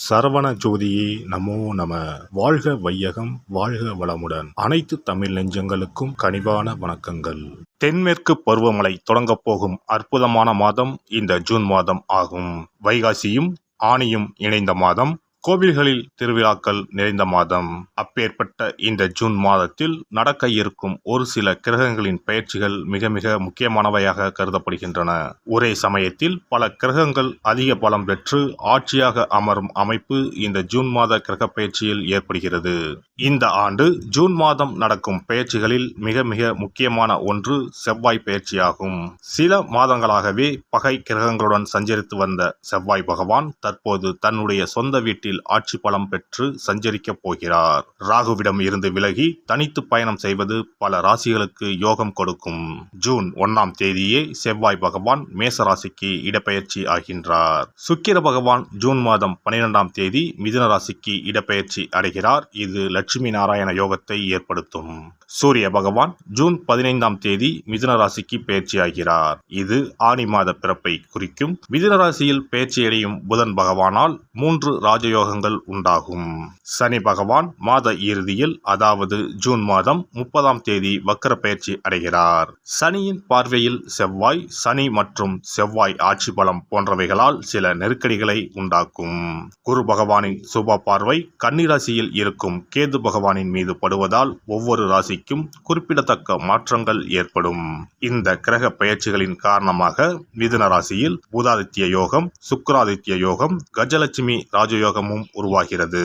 சரவண ஜோதியே நமோ நம. வாழ்க வையகம், வாழ்க வளமுடன். அனைத்து தமிழ் நெஞ்சங்களுக்கும் கனிவான வணக்கங்கள். தென்மேற்கு பருவமழை தொடங்கப் போகும் அற்புதமான மாதம் இந்த ஜூன் மாதம் ஆகும். வைகாசியும் ஆனியும் இணைந்த மாதம், கோவில்களில் திருவிழாக்கள் நிறைந்த மாதம். அப்பேற்பட்ட இந்த ஜூன் மாதத்தில் நடக்க இருக்கும் ஒரு சில கிரகங்களின் பெயர்ச்சிகள் மிக மிக முக்கியமானவையாக கருதப்படுகின்றன. ஒரே சமயத்தில் பல கிரகங்கள் அதிக பலம் பெற்று ஆட்சியாக அமரும் அமைப்பு இந்த ஜூன் மாத கிரக பெயர்ச்சியில் ஏற்படுகிறது. இந்த ஆண்டு ஜூன் மாதம் நடக்கும் பெயர்ச்சிகளில் மிக மிக முக்கியமான ஒன்று செவ்வாய் பெயர்ச்சியாகும். சில மாதங்களாகவே பகை கிரகங்களுடன் சஞ்சரித்து வந்த செவ்வாய் பகவான் தற்போது தன்னுடைய சொந்த வீட்டில் ஆட்சி பலம் பெற்று சஞ்சரிக்கப் போகிறார். ராகுவிடம் இருந்து விலகி தனித்து பயணம் செய்வது பல ராசிகளுக்கு யோகம் கொடுக்கும். ஜூன் 1ஆம் தேதியே செவ்வாய் பகவான் மேச ராசிக்கு இடப்பெயர்ச்சி ஆகின்றார். சுக்கிர பகவான் ஜூன் மாதம் 12ஆம் தேதி மிதுன ராசிக்கு இடப்பெயர்ச்சி அடைகிறார். இது லட்சுமி நாராயண யோகத்தை ஏற்படுத்தும். சூரிய பகவான் ஜூன் 15ஆம் தேதி மிதுன ராசிக்கு பெயர்ச்சியாகிறார். இது ஆனி மாத பிறப்பை குறிக்கும். மிதுன ராசியில் பெயர்ச்சியடையும் புதன் பகவானால் 3 ராஜயோகங்கள் உண்டாகும். சனி பகவான் மாத இறுதியில், அதாவது ஜூன் மாதம் 30ஆம் தேதி வக்கர பெயர்ச்சி அடைகிறார். சனியின் பார்வையில் செவ்வாய், சனி மற்றும் செவ்வாய் ஆட்சி பலம் போன்றவைகளால் சில நெருக்கடிகளை உண்டாக்கும். குரு பகவானின் சுப பார்வை கன்னிராசியில் இருக்கும் கேது பகவானின் மீது படுவதால் ஒவ்வொரு ராசிக்கும் குறிப்பிடத்தக்க மாற்றங்கள் ஏற்படும். இந்த கிரக பெயர்ச்சிகளின் காரணமாக மிதுன ராசியில் புதாதித்ய யோகம், சுக்கிராதித்ய யோகம், கஜலட்சுமி ராஜயோகமும் உருவாகிறது.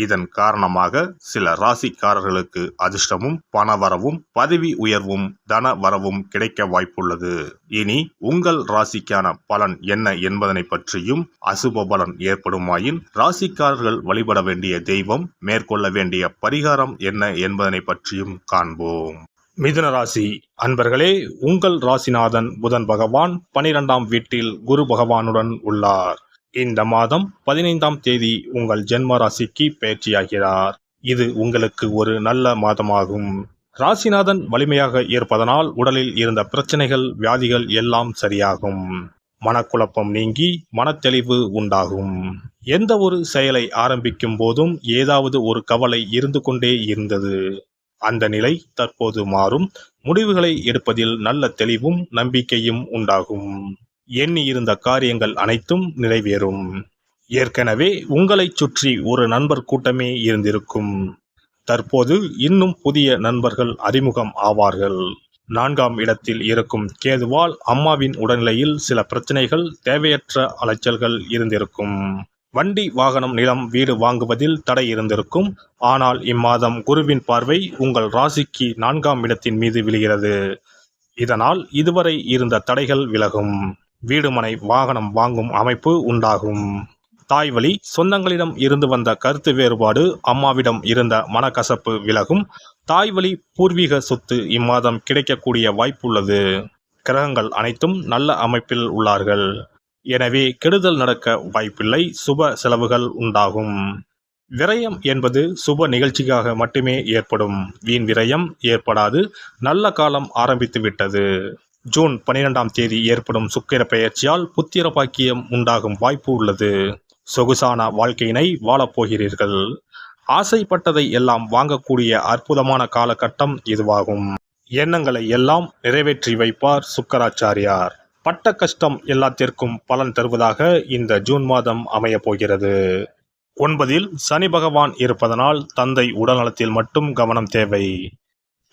இதன் காரணமாக சில ராசிக்காரர்களுக்கு அதிர்ஷ்டமும் பணவரவும் பதவி உயர்வும் தன வரவும் கிடைக்க வாய்ப்புள்ளது. இனி உங்கள் ராசிக்கான பலன் என்ன என்பதனை பற்றியும், அசுப பலன் ஏற்படுமாயின் ராசிக்காரர்கள் வழிபட வேண்டிய தெய்வம், மேற்கொள்ள வேண்டிய பரிகாரம் என்ன என்பதனை பற்றியும் காண்போம். மிதுன ராசி அன்பர்களே, உங்கள் ராசிநாதன் புதன் பகவான் 12ஆம் வீட்டில் குரு பகவானுடன் உள்ளார். இந்த மாதம் 15ஆம் தேதி உங்கள் ஜென்ம ராசிக்கு பெயர்ச்சியாகிறார். இது உங்களுக்கு ஒரு நல்ல மாதமாகும். ராசிநாதன் வலிமையாக இருப்பதனால் உடலில் இருந்த பிரச்சனைகள், வியாதிகள் எல்லாம் சரியாகும். மனக்குழப்பம் நீங்கி மனத்தெளிவு உண்டாகும். எந்த ஒரு செயலை ஆரம்பிக்கும் போதும் ஏதாவது ஒரு கவலை இருந்து கொண்டே இருந்தது. அந்த நிலை தற்போது மாறும். முடிவுகளை எடுப்பதில் நல்ல தெளிவும் நம்பிக்கையும் உண்டாகும். எண்ணி இருந்த காரியங்கள் அனைத்தும் நிறைவேறும். ஏற்கனவே உங்களை சுற்றி ஒரு நண்பர் கூட்டமே இருந்திருக்கும். தற்போது இன்னும் புதிய நண்பர்கள் அறிமுகம் ஆவார்கள். 4ஆம் இடத்தில் இருக்கும் கேதுவால் அம்மாவின் உடல்நிலையில் சில பிரச்சனைகள், தேவையற்ற அலைச்சல்கள் இருந்திருக்கும். வண்டி, வாகனம், நிலம், வீடு வாங்குவதில் தடை இருந்திருக்கும். ஆனால் இம்மாதம் குருவின் பார்வை உங்கள் ராசிக்கு 4ஆம் இடத்தின் மீது விழுகிறது. இதனால் இதுவரை இருந்த தடைகள் விலகும். வீடு, மனை, வாகனம் வாங்கும் அமைப்பு உண்டாகும். தாய் வழி சொந்தங்களிடம் இருந்து வந்த கருத்து வேறுபாடு, அம்மாவிடம் இருந்த மனக்கசப்பு விலகும். தாய் வழி பூர்வீக சொத்து இம்மாதம் கிடைக்கக்கூடிய வாய்ப்புள்ளது. கிரகங்கள் அனைத்தும் நல்ல அமைப்பில் உள்ளார்கள். எனவே கெடுதல் நடக்க வாய்ப்பில்லை. சுப செலவுகள் உண்டாகும். விரயம் என்பது சுப நிகழ்ச்சிக்காக மட்டுமே ஏற்படும். வீண் விரயம் ஏற்படாது. நல்ல காலம் ஆரம்பித்து விட்டது. ஜூன் 12ஆம் தேதி ஏற்படும் சுக்கிர பெயர்ச்சியால் புத்திர பாக்கியம் உண்டாகும் வாய்ப்பு உள்ளது. சொகுசான வாழ்க்கையினை வாழப்போகிறீர்கள். ஆசைப்பட்டதை எல்லாம் வாங்கக்கூடிய அற்புதமான காலகட்டம் இதுவாகும். எண்ணங்களை எல்லாம் நிறைவேற்றி வைப்பார் சுக்கராச்சாரியார். பட்ட கஷ்டம் எல்லாத்திற்கும் பலன் தருவதாக இந்த ஜூன் மாதம் அமைய போகிறது. 9இல் சனி பகவான் இருப்பதனால் தந்தை உடல்நலத்தில் மட்டும் கவனம் தேவை.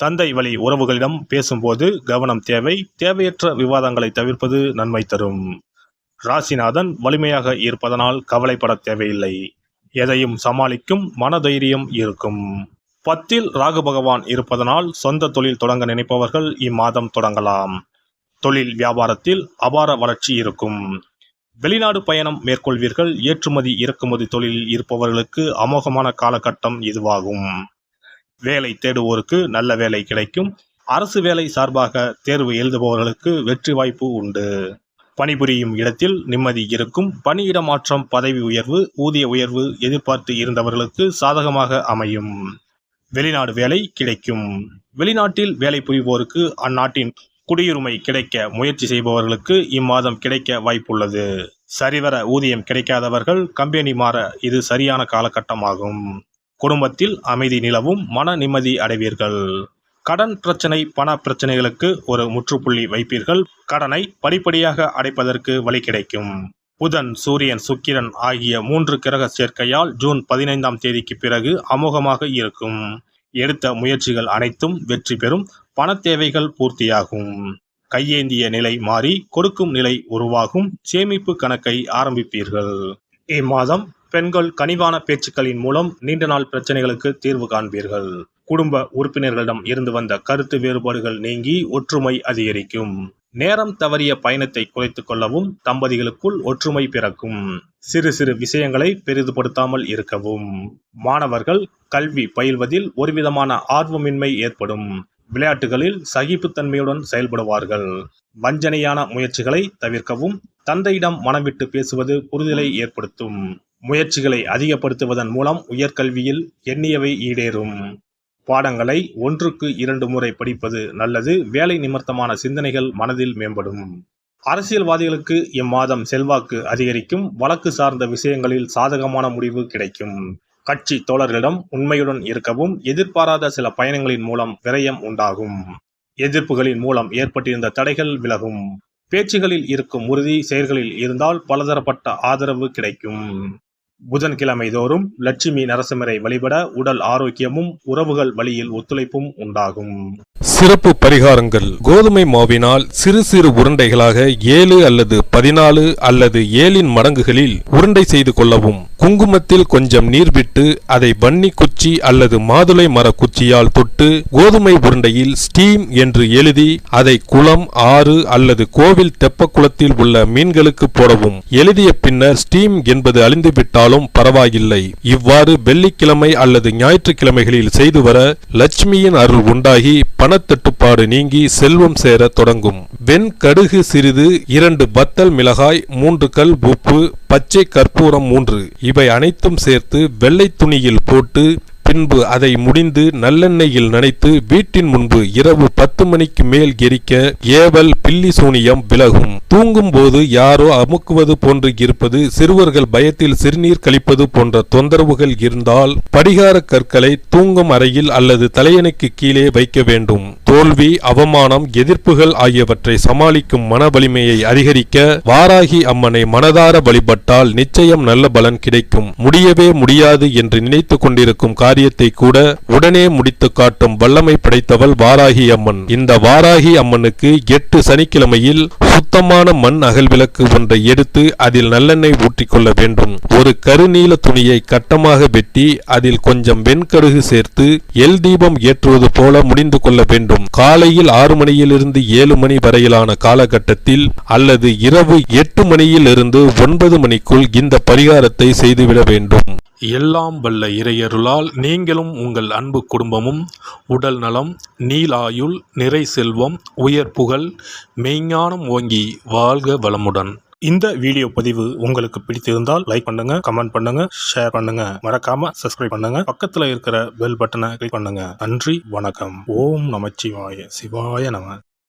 தந்தை வழி உறவுகளிடம் பேசும்போது கவனம் தேவை. தேவையற்ற விவாதங்களை தவிர்ப்பது நன்மை தரும். ராசிநாதன் வலிமையாக இருப்பதனால் கவலைப்பட தேவையில்லை. எதையும் சமாளிக்கும் மனதைரியம் இருக்கும். 10இல் ராகு பகவான் இருப்பதனால் சொந்த தொழில் தொடங்க நினைப்பவர்கள் இம்மாதம் தொடங்கலாம். தொழில் வியாபாரத்தில் அபார வளர்ச்சி இருக்கும். வெளிநாடு பயணம் மேற்கொள்வீர்கள். ஏற்றுமதி இறக்குமதி தொழிலில் இருப்பவர்களுக்கு அமோகமான காலகட்டம் இதுவாகும். வேலை தேடுவோருக்கு நல்ல வேலை கிடைக்கும். அரசு வேலை சார்பாக தேர்வு எழுதுபவர்களுக்கு வெற்றி வாய்ப்பு உண்டு. பணிபுரியும் இடத்தில் நிம்மதி இருக்கும். பணியிட மாற்றம், பதவி உயர்வு, ஊதிய உயர்வு எதிர்பார்த்து இருந்தவர்களுக்கு சாதகமாக அமையும். வெளிநாடு வேலை கிடைக்கும். வெளிநாட்டில் வேலை புரிவோருக்கு அந்நாட்டின் குடியுரிமை கிடைக்க முயற்சி செய்பவர்களுக்கு இம்மாதம் கிடைக்க வாய்ப்புள்ளது. சரிவர ஊதியம் கிடைக்காதவர்கள் கம்பெனி மாற இது சரியான காலகட்டமாகும். குடும்பத்தில் அமைதி நிலவும், மன நிம்மதி அடைவீர்கள். கடன் பிரச்சனை, பண பிரச்சனைகளுக்கு ஒரு முற்றுப்புள்ளி வைப்பீர்கள். கடனை படிப்படியாக அடைப்பதற்கு வழி கிடைக்கும். புதன், சூரியன், சுக்கிரன் ஆகிய 3 கிரக சேர்க்கையால் ஜூன் 15ஆம் தேதிக்கு பிறகு அமோகமாக இருக்கும். எடுத்த முயற்சிகள் அனைத்தும் வெற்றி பெறும். பண தேவைகள் பூர்த்தியாகும். கையேந்திய நிலை மாறி கொடுக்கும் நிலை உருவாகும். சேமிப்பு கணக்கை ஆரம்பிப்பீர்கள். இம்மாதம் பெண்கள் கனிவான பேச்சுக்களின் மூலம் நீண்ட நாள் பிரச்சனைகளுக்கு தீர்வு காண்பீர்கள். குடும்ப உறுப்பினர்களிடம் இருந்து வந்த கருத்து வேறுபாடுகள் நீங்கி ஒற்றுமை அதிகரிக்கும். நேரம் தவறிய பயணத்தை குறைத்துக் கொள்ளவும் தம்பதிகளுக்குள் ஒற்றுமை பிறக்கும். சிறு சிறு விஷயங்களை பெரிதுபடுத்தாமல் இருக்கவும். மாணவர்கள் கல்வி பயில்வதில் ஒருவிதமான ஆர்வமின்மை ஏற்படும். விளையாட்டுகளில் சகிப்புத்தன்மையுடன் செயல்படுவார்கள். வஞ்சனையான முயற்சிகளை தவிர்க்கவும். தந்தையிடம் மனம் விட்டு பேசுவது புரிதலை ஏற்படுத்தும். முயற்சிகளை அதிகப்படுத்துவதன் மூலம் உயர்கல்வியில் எண்ணியவை ஈடேறும். பாடங்களை 1க்கு 2 முறை படிப்பது நல்லது. வேலை நிமித்தமான சிந்தனைகள் மனதில் மேம்படும். அரசியல்வாதிகளுக்கு இம்மாதம் செல்வாக்கு அதிகரிக்கும். வழக்கு சார்ந்த விஷயங்களில் சாதகமான முடிவு கிடைக்கும். கட்சி தோழர்களிடம் உண்மையுடன் இருக்கவும். எதிர்பாராத சில பயணங்களின் மூலம் விரயம் உண்டாகும். எதிர்ப்புகளின் மூலம் ஏற்பட்டிருந்த தடைகள் விலகும். பேச்சுகளில் இருக்கும் உறுதி செயல்களில் இருந்தால் பலதரப்பட்ட ஆதரவு கிடைக்கும். புதன்கிழமை தோறும் லட்சுமி நரசிம்மரை வழிபட உடல் ஆரோக்கியமும் உறவுகள் வழியில் ஒத்துழைப்பும் உண்டாகும். சிறப்பு பரிகாரங்கள். கோதுமை மாவினால் சிறு சிறு உருண்டைகளாக 7 அல்லது 14 அல்லது 7 மடங்குகளில் உருண்டை செய்து கொள்ளவும். குங்குமத்தில் கொஞ்சம் நீர் விட்டு அதை வன்னி குச்சி அல்லது மாதுளை மர குச்சியால் தொட்டு கோதுமை உருண்டையில் ஸ்டீம் என்று எழுதி அதை குளம், ஆறு அல்லது கோவில் தெப்ப குளத்தில் உள்ள மீன்களுக்கு போடவும். எழுதிய பின்னர் ஸ்டீம் என்பது அழிந்துவிட்டாலும் பரவாயில்லை. இவ்வாறு வெள்ளிக்கிழமை அல்லது ஞாயிற்றுக்கிழமைகளில் செய்து வர லட்சுமியின் அருள் உண்டாகி பணத்தட்டுப்பாடு நீங்கி செல்வம் சேர தொடங்கும். வெண்கடுகு சிறிது, 2 வத்தல் மிளகாய், 3 கல் உப்பு, பச்சை கற்பூரம் 3 இவை அனைத்தும் சேர்த்து வெள்ளை துணியில் போட்டு பின்பு அதை முடிந்து நல்லெண்ணெயில் நனைத்து வீட்டின் முன்பு இரவு 10 மணிக்கு மேல் எரிக்க ஏவல், பில்லி சூனியம் விலகும். தூங்கும் போது யாரோ அமுக்குவது போன்று இருப்பது, சிறுவர்கள் பயத்தில் சிறுநீர் கழிப்பது போன்ற தொந்தரவுகள் இருந்தால் படிகார கற்களை தூங்கும் அறையில் அல்லது தலையணைக்கு கீழே வைக்க வேண்டும். தோல்வி, அவமானம், எதிர்ப்புகள் ஆகியவற்றை சமாளிக்கும் மன வலிமையை அதிகரிக்க வாராகி அம்மனை மனதார வழிபட்டால் நிச்சயம் நல்ல பலன் கிடைக்கும். முடியவே முடியாது என்று நினைத்து கொண்டிருக்கும் காரியத்தை கூட உடனே முடித்து காட்டும் வல்லமை படைத்தவள் வாராகி அம்மன். இந்த வாராகி அம்மனுக்கு 8 சனிக்கிழமையில் சுத்தமான மண் அகல் விளக்கு ஒன்றை எடுத்து அதில் நல்லெண்ணெய் ஊற்றிக்கொள்ள வேண்டும். ஒரு கருநீல துணியை கட்டமாக வெட்டி அதில் கொஞ்சம் வெண்கடுகு சேர்த்து எல் தீபம் ஏற்றுவது போல முடிந்து கொள்ள வேண்டும். காலையில் 6 மணியிலிருந்து 7 மணி வரையிலான காலகட்டத்தில் அல்லது இரவு 8 மணியிலிருந்து 9 மணிக்குள் இந்த பரிகாரத்தை செய்துவிட வேண்டும். எல்லாம் வல்ல இறையருளால் நீங்களும் உங்கள் அன்பு குடும்பமும் உடல் நலம், நீலாயுள், நிறை செல்வம், உயர் புகழ், மெய்ஞானம் ஓங்கி வாழ்க வளமுடன். இந்த வீடியோ பதிவு உங்களுக்கு பிடித்திருந்தால் லைக் பண்ணுங்க, கமெண்ட் பண்ணுங்க, ஷேர் பண்ணுங்க, மறக்காம சப்ஸ்கிரைப் பண்ணுங்க. பக்கத்துல இருக்கிற பெல் பட்டனை கிளிக் பண்ணுங்க. நன்றி, வணக்கம். ஓம் நமச்சிவாய. சிவாய நம.